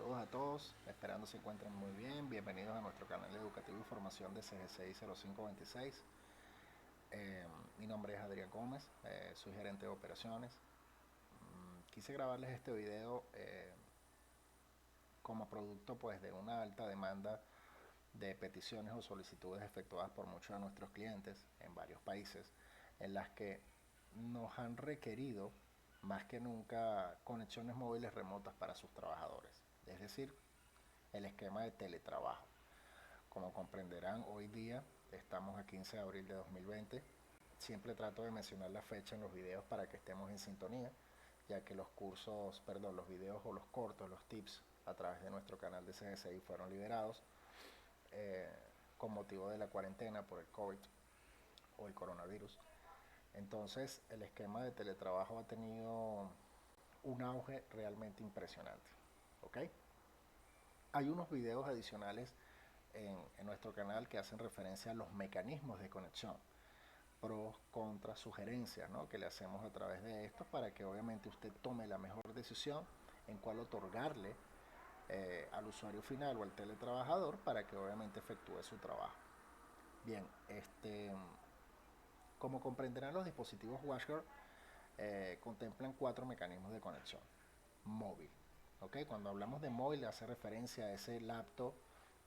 Saludos a todos, esperando se encuentren muy bien. Bienvenidos a nuestro canal educativo y formación de CGCI 0526. Mi nombre es Adrián Gómez, soy gerente de operaciones. Quise grabarles este video como producto pues, de una alta demanda de peticiones o solicitudes efectuadas por muchos de nuestros clientes en varios países, en las que nos han requerido más que nunca conexiones móviles remotas para sus trabajadores, es decir, el esquema de teletrabajo. Como comprenderán, hoy día estamos a 15 de abril de 2020. Siempre trato de mencionar la fecha en los videos para que estemos en sintonía, ya que los videos o los cortos, los tips a través de nuestro canal de CGCI fueron liberados eh, con motivo de la cuarentena por el COVID o el coronavirus. Entonces, el esquema de teletrabajo ha tenido un auge realmente impresionante. ¿Ok? Hay unos videos adicionales en nuestro canal que hacen referencia a los mecanismos de conexión, pros, contras, sugerencias, ¿no?, que le hacemos a través de esto para que obviamente usted tome la mejor decisión en cuál otorgarle al usuario final o al teletrabajador para que obviamente efectúe su trabajo. Bien, como comprenderán, los dispositivos WatchGuard contemplan 4 mecanismos de conexión móvil. ¿Okay? Cuando hablamos de móvil hace referencia a ese laptop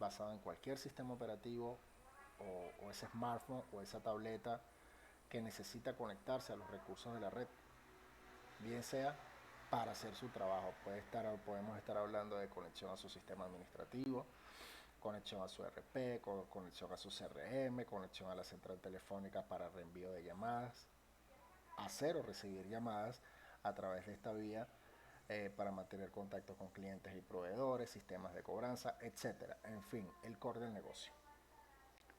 basado en cualquier sistema operativo o ese smartphone o esa tableta que necesita conectarse a los recursos de la red, bien sea para hacer su trabajo. Podemos estar hablando de conexión a su sistema administrativo, conexión a su ERP, conexión a su CRM, conexión a la central telefónica para reenvío de llamadas, hacer o recibir llamadas a través de esta vía para mantener contacto con clientes y proveedores, sistemas de cobranza, etcétera. En fin, el core del negocio.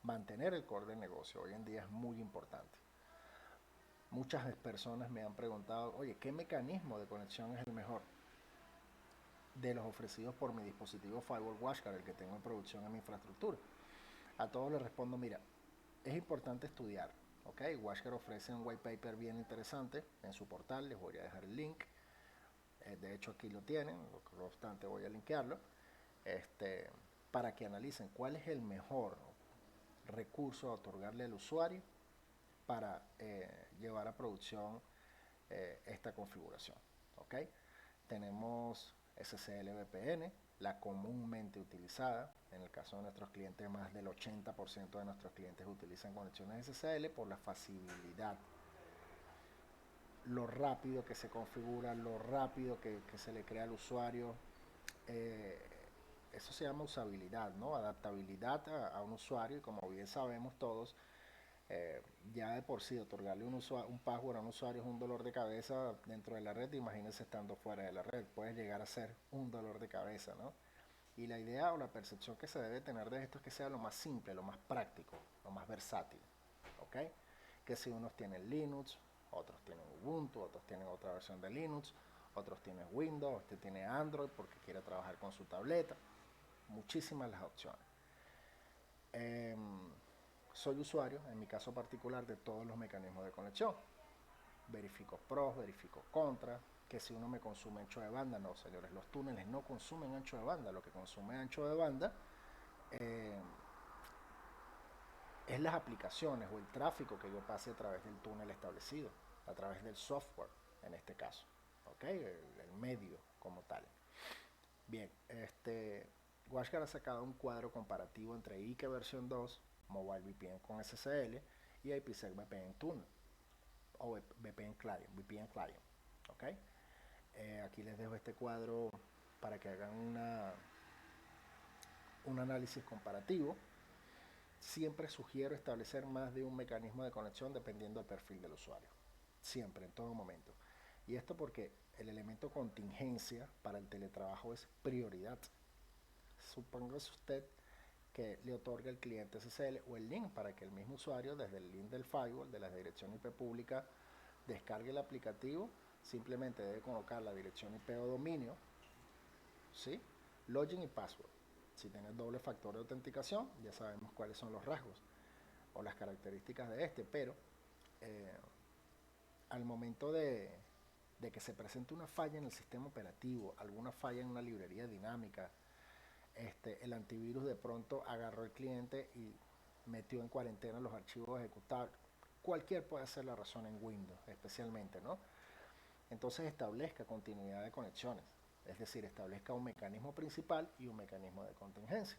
Mantener el core del negocio hoy en día es muy importante. Muchas personas me han preguntado, oye, ¿qué mecanismo de conexión es el mejor de los ofrecidos por mi dispositivo Firewall WatchGuard, el que tengo en producción en mi infraestructura? A todos les respondo, mira, es importante estudiar. ¿Ok? WatchGuard ofrece un white paper bien interesante en su portal, les voy a dejar el link. De hecho aquí lo tienen, no obstante voy a linkearlo, para que analicen cuál es el mejor recurso a otorgarle al usuario para llevar a producción esta configuración. ¿Okay? Tenemos SSL VPN, la comúnmente utilizada. En el caso de nuestros clientes, más del 80% de nuestros clientes utilizan conexiones SSL por la facilidad, lo rápido que se configura, lo rápido que se le crea al usuario. Eh, Eso se llama usabilidad, ¿no? Adaptabilidad a un usuario, y como bien sabemos todos, ya de por sí otorgarle un password a un usuario es un dolor de cabeza dentro de la red. Imagínense estando fuera de la red, puede llegar a ser un dolor de cabeza, ¿no? Y la idea o la percepción que se debe tener de esto es que sea lo más simple, lo más práctico, lo más versátil, ¿ok? Que si unos tienen Linux, otros tienen Ubuntu, otros tienen otra versión de Linux, otros tienen Windows, usted tiene Android porque quiere trabajar con su tableta, muchísimas las opciones. Soy usuario, en mi caso particular, de todos los mecanismos de conexión. Verifico pros, verifico contras, que si uno me consume ancho de banda, no, señores, los túneles no consumen ancho de banda, lo que consume ancho de banda eh, es las aplicaciones o el tráfico que yo pase a través del túnel establecido, a través del software, en este caso, ¿ok? El medio como tal. Bien, WatchGuard ha sacado un cuadro comparativo entre Ike versión 2, Mobile VPN con SSL, y IPsec VPN Tunnel o VPN Client. ¿Ok? Aquí les dejo este cuadro para que hagan un análisis comparativo. Siempre sugiero establecer más de un mecanismo de conexión dependiendo del perfil del usuario. Siempre, en todo momento. Y esto porque el elemento contingencia para el teletrabajo es prioridad. Supóngase usted que le otorga el cliente SSL o el link para que el mismo usuario, desde el link del firewall, de la dirección IP pública, descargue el aplicativo. Simplemente debe colocar la dirección IP o dominio, ¿sí?, login y password. Si tienes doble factor de autenticación, ya sabemos cuáles son los rasgos o las características de pero al momento de que se presente una falla en el sistema operativo, alguna falla en una librería dinámica, el antivirus de pronto agarró al cliente y metió en cuarentena los archivos ejecutables. Cualquier puede ser la razón en Windows, especialmente, ¿no? Entonces establezca continuidad de conexiones, es decir, establezca un mecanismo principal y un mecanismo de contingencia.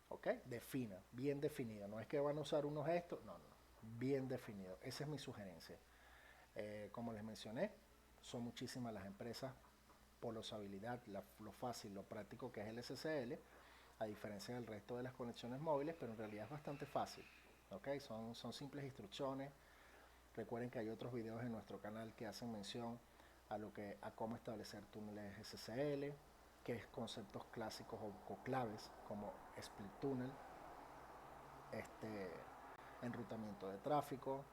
¿Ok? Defina, bien definido. No es que van a usar unos gestos, no, no, bien definido. Esa es mi sugerencia. Como les mencioné, son muchísimas las empresas por la usabilidad, lo fácil, lo práctico que es el SSL, a diferencia del resto de las conexiones móviles, pero en realidad es bastante fácil. ¿Ok? Son simples instrucciones. Recuerden que hay otros videos en nuestro canal que hacen mención a cómo establecer túneles SSL, que es conceptos clásicos o claves como split tunnel, enrutamiento de tráfico,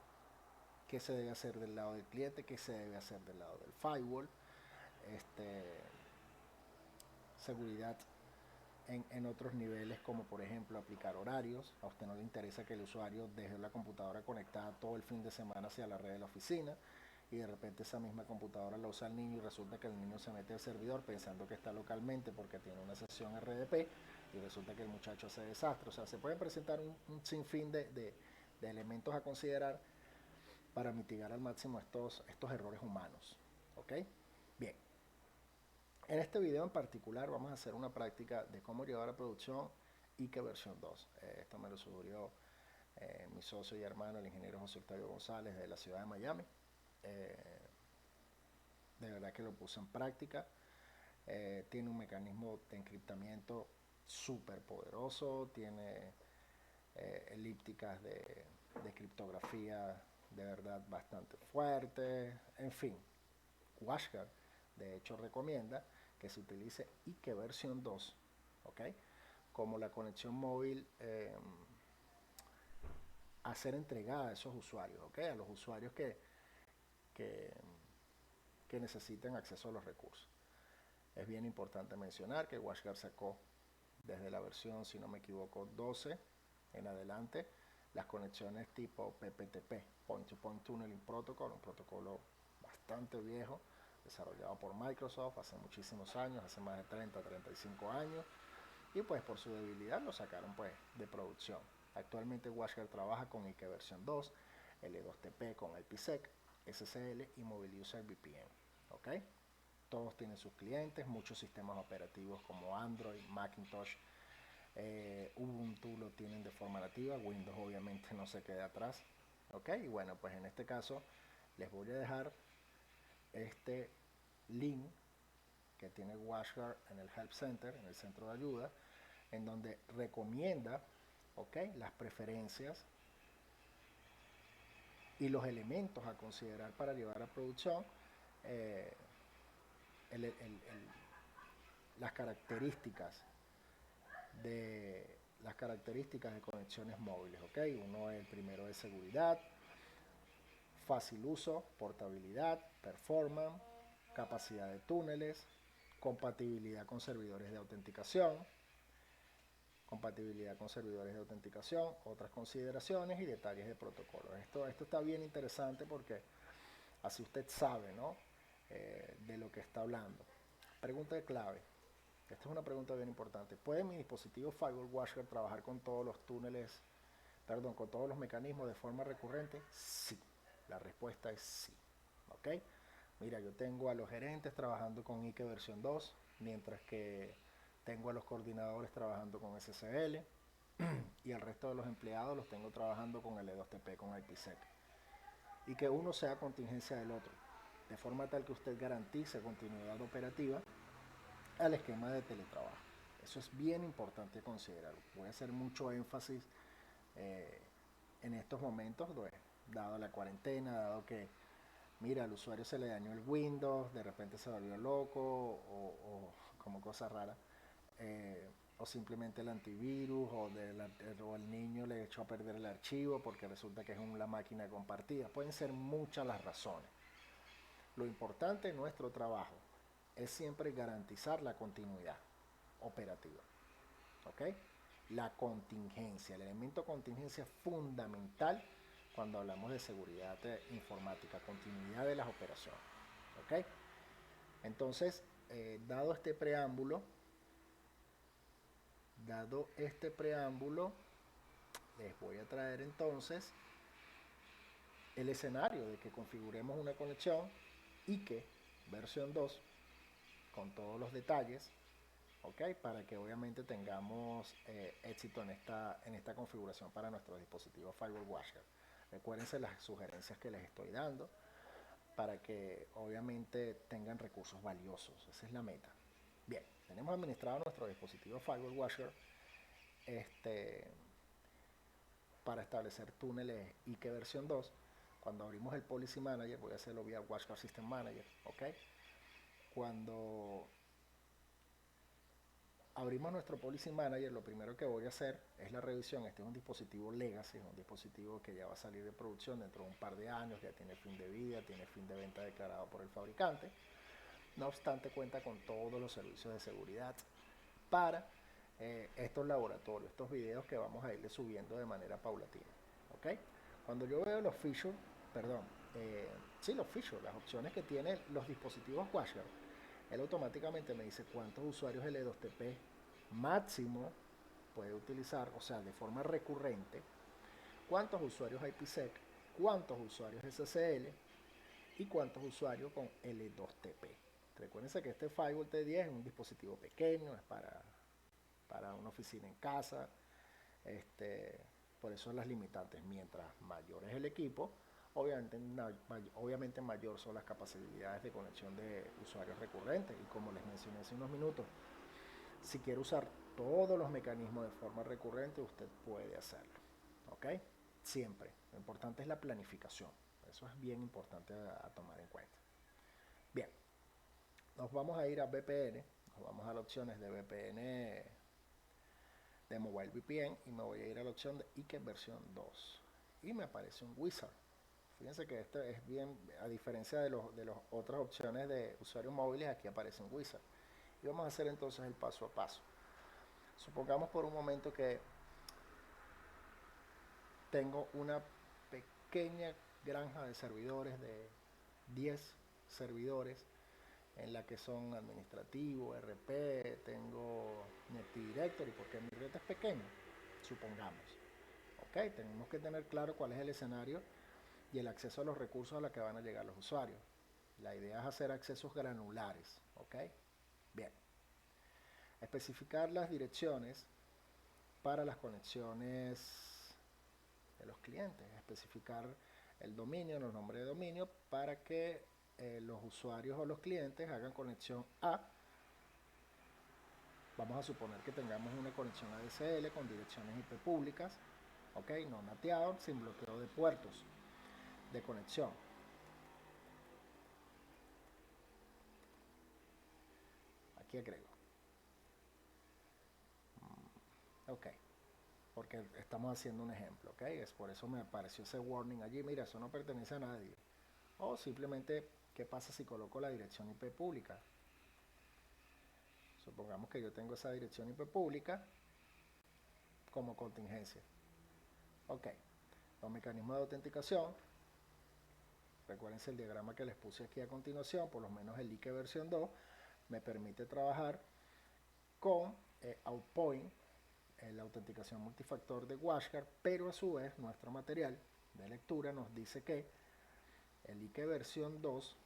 qué se debe hacer del lado del cliente, qué se debe hacer del lado del firewall, seguridad en otros niveles, como por ejemplo aplicar horarios. A usted no le interesa que el usuario deje la computadora conectada todo el fin de semana hacia la red de la oficina y de repente esa misma computadora la usa el niño y resulta que el niño se mete al servidor pensando que está localmente porque tiene una sesión RDP y resulta que el muchacho hace desastre. O sea, se pueden presentar un sinfín de elementos a considerar para mitigar al máximo estos errores humanos. ¿Ok? Bien. En este video en particular vamos a hacer una práctica de cómo llevar a producción IKE versión 2. Esto me lo sugirió mi socio y hermano, el ingeniero José Octavio González de la ciudad de Miami. De verdad que lo puse en práctica. Tiene un mecanismo de encriptamiento súper poderoso, tiene elípticas de criptografía de verdad bastante fuertes, en fin. WashGuard de hecho recomienda que se utilice IKE versión 2, ¿ok? Como la conexión móvil a ser entregada a esos usuarios, ¿ok? A los usuarios que, que necesiten acceso a los recursos. Es bien importante mencionar que WashGuard sacó desde la versión, si no me equivoco, 12 en adelante, las conexiones tipo PPTP, Point to Point Tunneling Protocol, un protocolo bastante viejo, desarrollado por Microsoft hace muchísimos años, hace más de 30, 35 años, y pues por su debilidad lo sacaron pues de producción. Actualmente WashGuard trabaja con IKE versión 2, L2TP con IPsec, SSL y Mobile User VPN, ¿ok? Todos tienen sus clientes, muchos sistemas operativos como Android, Macintosh, Ubuntu lo tienen de forma nativa, Windows obviamente no se queda atrás. Ok, y bueno, pues en este caso les voy a dejar este link que tiene WashGuard en el Help Center, en el centro de ayuda, en donde recomienda, ok, las preferencias y los elementos a considerar para llevar a producción eh, las características de conexiones móviles, ¿ok? El primero es seguridad, fácil uso, portabilidad, performance, capacidad de túneles, compatibilidad con servidores de autenticación, otras consideraciones y detalles de protocolo. Esto está bien interesante porque así usted sabe, ¿no? De lo que está hablando. Pregunta de clave. Esta es una pregunta bien importante. ¿Puede mi dispositivo Firewall WashGuard trabajar con todos los túneles, con todos los mecanismos de forma recurrente? Sí. La respuesta es sí. ¿Ok? Mira, yo tengo a los gerentes trabajando con IKE versión 2, mientras que tengo a los coordinadores trabajando con SSL y el resto de los empleados los tengo trabajando con L2TP, con IPsec. Y que uno sea contingencia del otro, de forma tal que usted garantice continuidad operativa al esquema de teletrabajo. Eso es bien importante considerar. Voy a hacer mucho énfasis eh, en estos momentos, dado la cuarentena, dado que, mira, al usuario se le dañó el Windows, de repente se volvió loco o como cosa rara, o simplemente el antivirus o el niño le echó a perder el archivo porque resulta que es una máquina compartida. Pueden ser muchas las razones. Lo importante en nuestro trabajo es siempre garantizar la continuidad operativa. ¿Ok? La contingencia, el elemento contingencia es fundamental cuando hablamos de seguridad informática, continuidad de las operaciones. ¿ok? Entonces, dado este preámbulo, les voy a traer entonces el escenario de que configuremos una conexión IKE versión 2 con todos los detalles, ¿ok? Para que obviamente tengamos éxito en esta configuración para nuestros dispositivos Firewall Washer. Recuérdense las sugerencias que les estoy dando para que obviamente tengan recursos valiosos. Esa es la meta. Bien, tenemos administrado nuestro dispositivo Firewall Washer para establecer túneles IKE versión 2. Cuando abrimos el Policy Manager, voy a hacerlo vía WatchGuard System Manager, ¿ok? Cuando abrimos nuestro Policy Manager, lo primero que voy a hacer es la revisión. Este es un dispositivo legacy, es un dispositivo que ya va a salir de producción dentro de un par de años, ya tiene fin de vida, tiene fin de venta declarado por el fabricante. No obstante, cuenta con todos los servicios de seguridad para estos laboratorios, estos videos que vamos a irle subiendo de manera paulatina, ¿ok? Cuando yo veo los features, perdón, los features, las opciones que tienen los dispositivos Washer, él automáticamente me dice cuántos usuarios L2TP máximo puede utilizar, o sea, de forma recurrente, cuántos usuarios IPsec, cuántos usuarios SSL y cuántos usuarios con L2TP. Recuérdense que este Firewall T10 es un dispositivo pequeño, es para una oficina en casa, por eso las limitantes. Mientras mayor es el equipo, obviamente mayor son las capacidades de conexión de usuarios recurrentes. Y como les mencioné hace unos minutos, si quiere usar todos los mecanismos de forma recurrente, usted puede hacerlo, ¿ok? Siempre. Lo importante es la planificación. Eso es bien importante a tomar en cuenta. Bien, nos vamos a ir a VPN, nos vamos a las opciones de VPN de Mobile VPN y me voy a ir a la opción de IKE versión 2 y me aparece un wizard. Fíjense que este es bien, a diferencia de las otras opciones de usuarios móviles, aquí aparece un wizard. Y vamos a hacer entonces el paso a paso. Supongamos por un momento que tengo una pequeña granja de servidores de 10 servidores en la que son administrativo, RP, tengo mi Active Directory, porque mi red es pequeña, supongamos. Ok, tenemos que tener claro cuál es el escenario y el acceso a los recursos a los que van a llegar los usuarios. La idea es hacer accesos granulares, ok. Bien, especificar las direcciones para las conexiones de los clientes, especificar el dominio, los nombres de dominio para que los usuarios o los clientes hagan conexión a, vamos a suponer que tengamos una conexión ADSL con direcciones IP públicas, ok, no nateado, sin bloqueo de puertos de conexión. Aquí agrego. Ok, porque estamos haciendo un ejemplo, ok, es por eso me apareció ese warning allí, mira, eso no pertenece a nadie. O simplemente, ¿qué pasa si coloco la dirección IP pública? Supongamos que yo tengo esa dirección IP pública como contingencia. Ok, los mecanismos de autenticación, recuérdense el diagrama que les puse aquí a continuación, por lo menos el IKE versión 2, me permite trabajar con Outpoint, la autenticación multifactor de WatchGuard, pero a su vez nuestro material de lectura nos dice que el IKE versión 2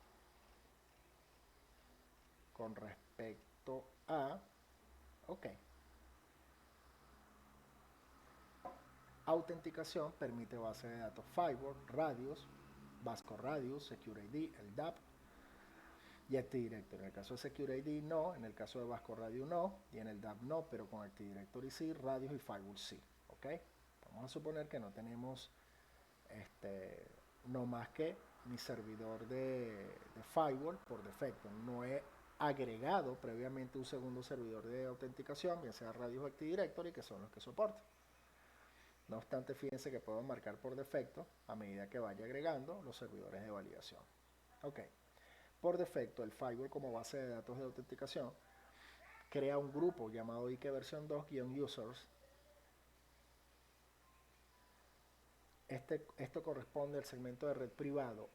con respecto a, ok, autenticación permite base de datos Firewall, Radius, Vasco Radius, Secure ID, el DAP y Active Directory. En el caso de Secure ID no, en el caso de Vasco Radio no, y en el DAP no, pero con Active Directory sí, Radius y Firewall sí. ¿Ok? Vamos a suponer que no tenemos no más que mi servidor de Firewall por defecto. No he agregado previamente un segundo servidor de autenticación, bien sea Radius o Active Directory, que son los que soporto. No obstante, fíjense que puedo marcar por defecto a medida que vaya agregando los servidores de validación. Ok. Por defecto, el Firewall como base de datos de autenticación crea un grupo llamado IKE versión 2-users. Esto corresponde al segmento de red privado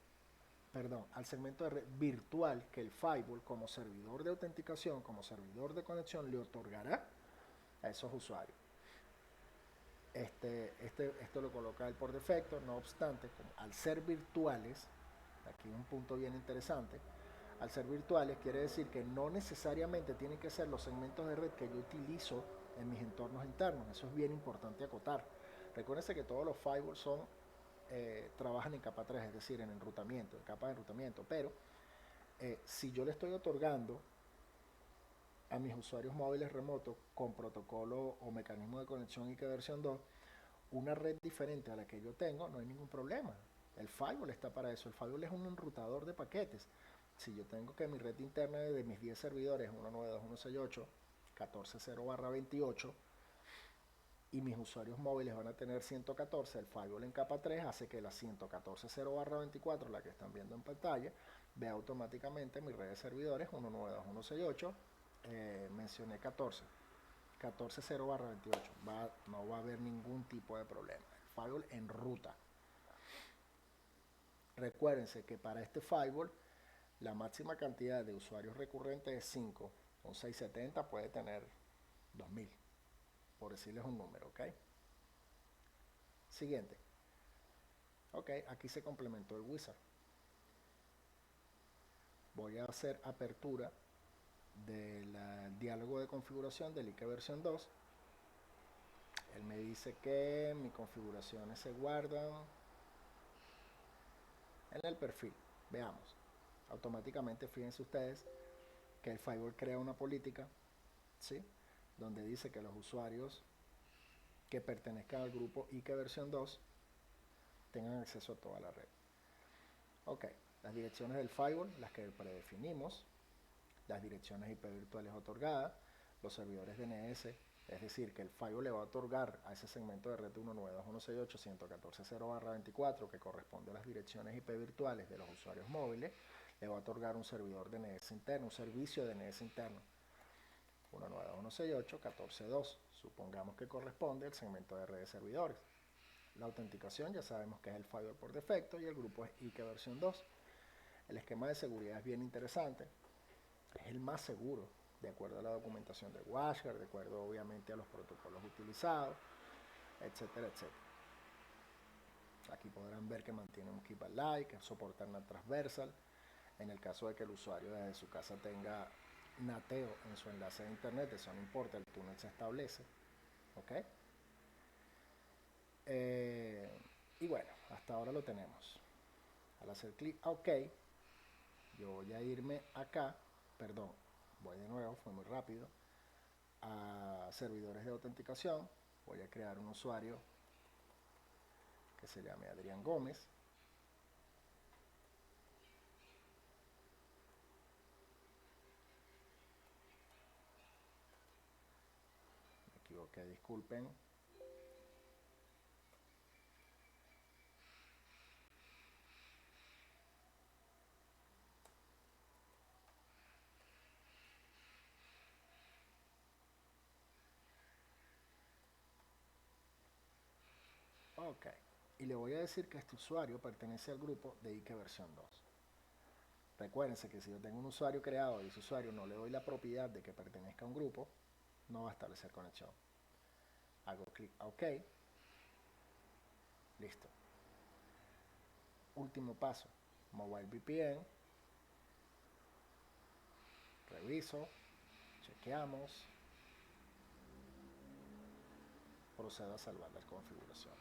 perdón, al segmento de red virtual que el firewall como servidor de autenticación, como servidor de conexión le otorgará a esos usuarios. Esto lo coloca él por defecto, no obstante, al ser virtuales, aquí un punto bien interesante, al ser virtuales quiere decir que no necesariamente tienen que ser los segmentos de red que yo utilizo en mis entornos internos. Eso es bien importante acotar. Recuérdense que todos los firewalls trabajan en capa 3, es decir, en enrutamiento, en capa de enrutamiento, pero si yo le estoy otorgando a mis usuarios móviles remotos con protocolo o mecanismo de conexión IK versión 2 una red diferente a la que yo tengo, no hay ningún problema. El firewall está para eso. El firewall es un enrutador de paquetes. Si yo tengo que mi red interna de mis 10 servidores 192.168.14.0/28 y mis usuarios móviles van a tener 114, el firewall en capa 3 hace que la 114.0/24, la que están viendo en pantalla, vea automáticamente mi red de servidores 192.168, mencioné 14.0/28, no va a haber ningún tipo de problema. El firewall en ruta. Recuérdense que para este firewall la máxima cantidad de usuarios recurrentes es 5. Un 670 puede tener 2000, por decirles un número, ¿ok? Siguiente. Ok, aquí se complementó el wizard. Voy a hacer apertura del diálogo de configuración del IK versión 2. Él me dice que mis configuraciones se guardan en el perfil. Veamos. Automáticamente, fíjense ustedes que el firewall crea una política, ¿sí?, donde dice que los usuarios que pertenezcan al grupo IK versión 2 tengan acceso a toda la red. Ok, las direcciones del firewall, las que predefinimos, las direcciones IP virtuales otorgadas, los servidores DNS, es decir, que el firewall le va a otorgar a ese segmento de red 192.168.114.0/24 que corresponde a las direcciones IP virtuales de los usuarios móviles, le va a otorgar un servidor DNS interno, un servicio DNS interno. 192.168.14.2, supongamos que corresponde al segmento de red de servidores. La autenticación ya sabemos que es el firewall por defecto y el grupo es IK versión 2. El esquema de seguridad es bien interesante, es el más seguro de acuerdo a la documentación de WashGuard, de acuerdo obviamente a los protocolos utilizados, etcétera, etcétera. Aquí podrán ver que mantiene un keep alive, que soporta NAT transversal. En el caso de que el usuario desde su casa tenga nateo en su enlace de internet, eso no importa, el túnel se establece. ¿Ok? Y bueno, hasta ahora lo tenemos. Al hacer clic a OK, yo voy a irme acá, perdón, voy de nuevo, fue muy rápido, a servidores de autenticación. Voy a crear un usuario que se llame Adrián Gómez. Me equivoqué, disculpen. Ok, y le voy a decir que este usuario pertenece al grupo de IK versión 2. Recuérdense que si yo tengo un usuario creado y ese usuario no le doy la propiedad de que pertenezca a un grupo, no va a establecer conexión. Hago clic a OK. Listo. Último paso, Mobile VPN. Reviso, chequeamos, procedo a salvar la configuración.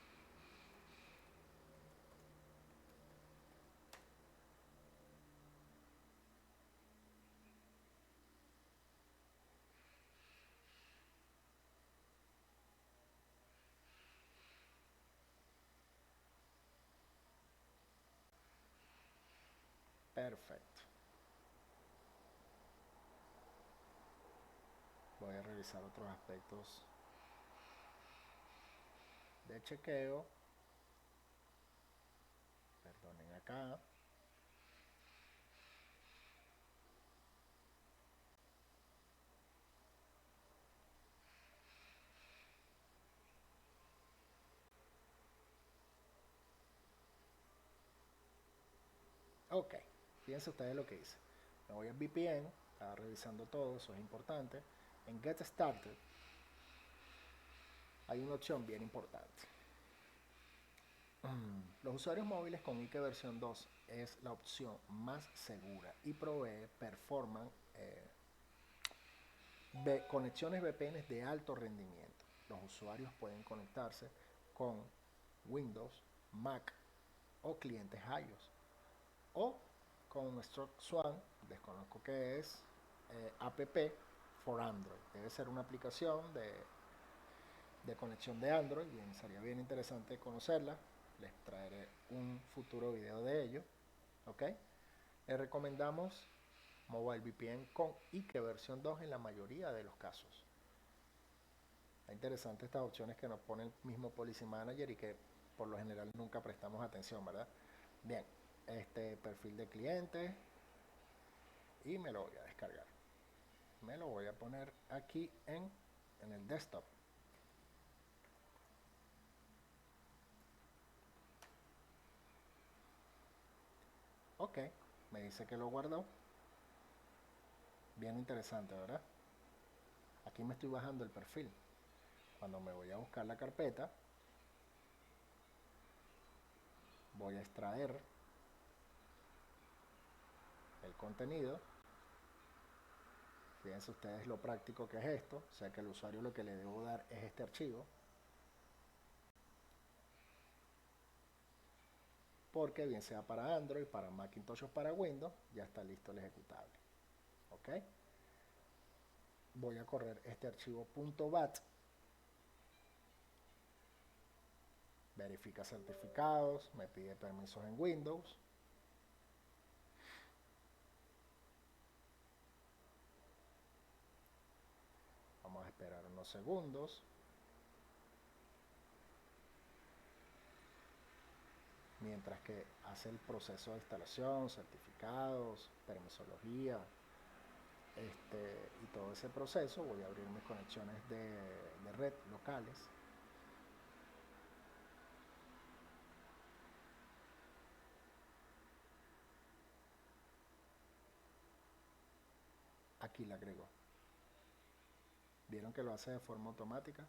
Perfecto. Voy a revisar otros aspectos de chequeo. Perdonen acá. Ok, Fíjense ustedes lo que hice. Me voy a VPN, estaba revisando todo, eso es importante. En Get Started hay una opción bien importante. Los usuarios móviles con Ike versión 2 es la opción más segura y provee performance conexiones VPN de alto rendimiento. Los usuarios pueden conectarse con Windows, Mac o clientes iOS o con StrokeSwan, desconozco qué es, app for Android. Debe ser una aplicación de conexión de Android, bien, sería bien interesante conocerla. Les traeré un futuro video de ello. ¿Ok? Les recomendamos Mobile VPN con Ike versión 2 en la mayoría de los casos. Es interesante estas opciones que nos pone el mismo Policy Manager y que por lo general nunca prestamos atención, ¿verdad? Bien, este perfil de cliente y me lo voy a descargar. Me lo voy a poner aquí en el desktop. Ok, me dice que lo guardó. Bien interesante, ¿verdad? Aquí me estoy bajando el perfil. Cuando me voy a buscar la carpeta, voy a extraer el contenido. Fíjense ustedes lo práctico que es esto. O sea que al usuario lo que le debo dar es este archivo. Porque bien sea para Android, para Macintosh o para Windows, ya está listo el ejecutable. ¿Ok? Voy a correr este archivo .bat. Verifica certificados, me pide permisos en Windows. Vamos a esperar unos segundos. Mientras que hace el proceso de instalación, certificados, permisología, y todo ese proceso, voy a abrir mis conexiones de red locales. Aquí la agrego. ¿Vieron que lo hace de forma automática?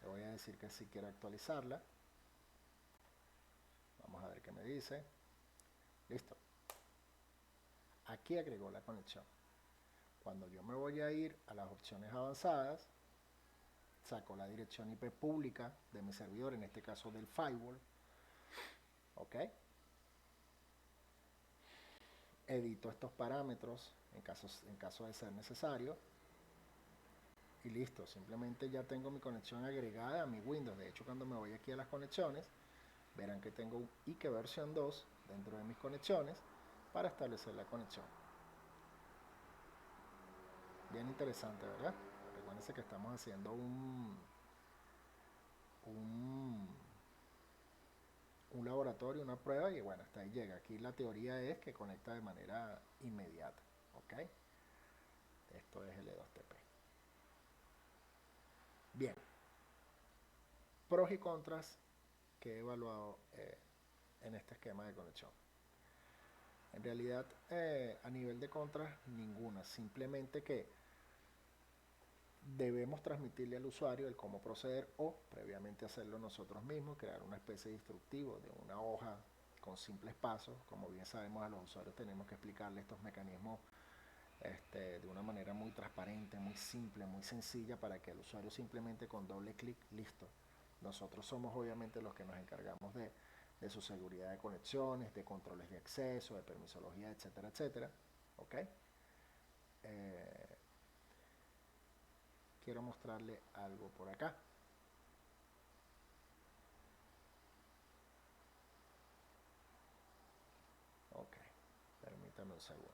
Le voy a decir que si quiero actualizarla. Vamos a ver qué me dice. Listo. Aquí agregó la conexión. Cuando yo me voy a ir a las opciones avanzadas, saco la dirección IP pública de mi servidor, en este caso del firewall. ¿Ok? Edito estos parámetros en caso de ser necesario. Y listo, simplemente ya tengo mi conexión agregada a mi Windows. De hecho, cuando me voy aquí a las conexiones, verán que tengo un Ike versión 2 dentro de mis conexiones para establecer la conexión. Bien interesante, ¿verdad? Recuérdense que estamos haciendo un laboratorio, una prueba, y bueno, hasta ahí llega. Aquí la teoría es que conecta de manera inmediata. ¿Ok? Esto es L2TP. Bien. Pros y contras que he evaluado en este esquema de conexión. En realidad, a nivel de contras, ninguna. Simplemente que debemos transmitirle al usuario el cómo proceder o previamente hacerlo nosotros mismos, crear una especie de instructivo de una hoja con simples pasos. Como bien sabemos, a los usuarios tenemos que explicarle estos mecanismos de una manera muy transparente, muy simple, muy sencilla, para que el usuario simplemente con doble clic, listo. Nosotros somos obviamente los que nos encargamos de su seguridad de conexiones, de controles de acceso, de permisología, etcétera, etcétera. ¿Ok? Quiero mostrarle algo por acá. Ok, permítame un segundo.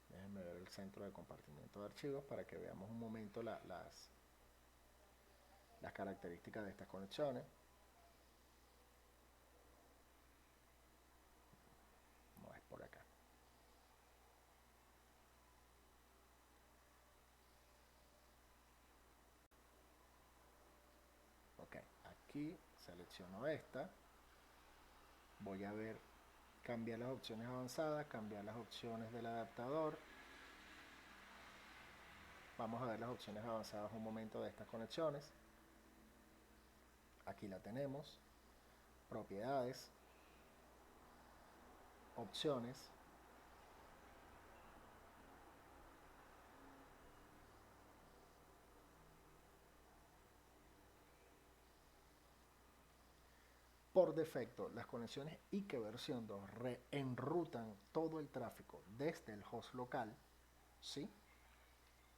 Déjenme ver el centro de compartimiento de archivos para que veamos un momento las características de estas conexiones. No es por acá. aquí, selecciono esta, voy a ver, cambiar las opciones avanzadas, cambiar las opciones del adaptador. Vamos a ver las opciones avanzadas un momento de estas conexiones. Aquí la tenemos, propiedades, opciones, por defecto las conexiones IKE versión 2 reenrutan todo el tráfico desde el host local, ¿sí?,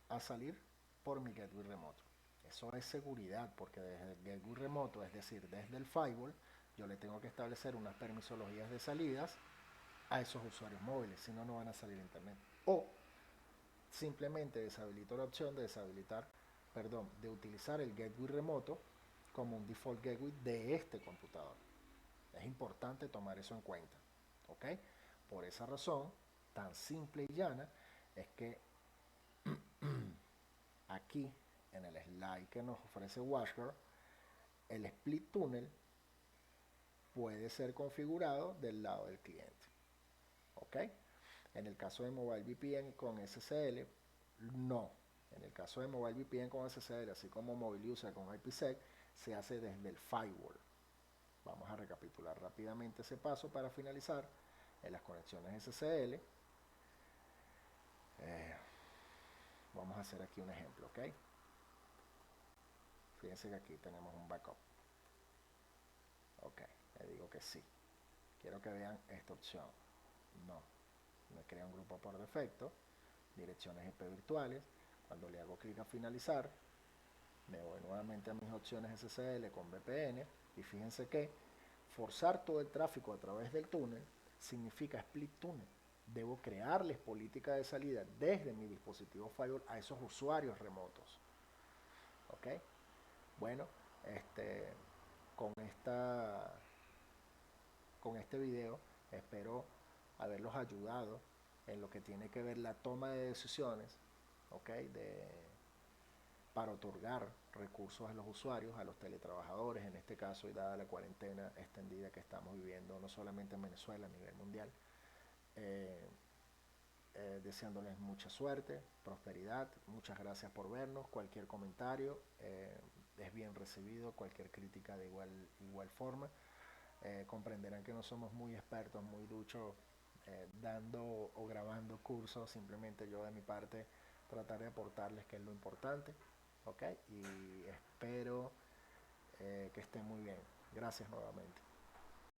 a salir por mi gateway remoto. Eso es seguridad, porque desde el gateway remoto, es decir, desde el firewall, yo le tengo que establecer unas permisologías de salidas a esos usuarios móviles, si no, no van a salir a internet. O simplemente deshabilito la opción de de utilizar el gateway remoto como un default gateway de este computador. Es importante tomar eso en cuenta, ¿ok? Por esa razón, tan simple y llana, es que aquí, en el slide que nos ofrece WashGuard, el split tunnel puede ser configurado del lado del cliente, ¿ok? En el caso de Mobile VPN con SSL, no. En el caso de Mobile VPN con SSL, así como Mobile User con IPsec, se hace desde el firewall. Vamos a recapitular rápidamente ese paso para finalizar. En las conexiones SSL, vamos a hacer aquí un ejemplo, ¿ok? Fíjense que aquí tenemos un backup. Ok, le digo que sí. Quiero que vean esta opción. No, me crea un grupo por defecto, direcciones IP virtuales. Cuando le hago clic a finalizar, me voy nuevamente a mis opciones SSL con VPN y fíjense que forzar todo el tráfico a través del túnel significa split túnel. Debo crearles política de salida desde mi dispositivo firewall a esos usuarios remotos. ¿Ok? Bueno, con, esta, con este video espero haberlos ayudado en lo que tiene que ver la toma de decisiones, ¿ok?, para otorgar recursos a los usuarios, a los teletrabajadores, en este caso, y dada la cuarentena extendida que estamos viviendo, no solamente en Venezuela, a nivel mundial. Deseándoles mucha suerte, prosperidad. Muchas gracias por vernos. Cualquier comentario es bien recibido, cualquier crítica de igual forma. Comprenderán que no somos muy expertos, muy duchos dando o grabando cursos. Simplemente yo de mi parte tratar de aportarles qué es lo importante, ¿ok? Y espero que estén muy bien. Gracias nuevamente.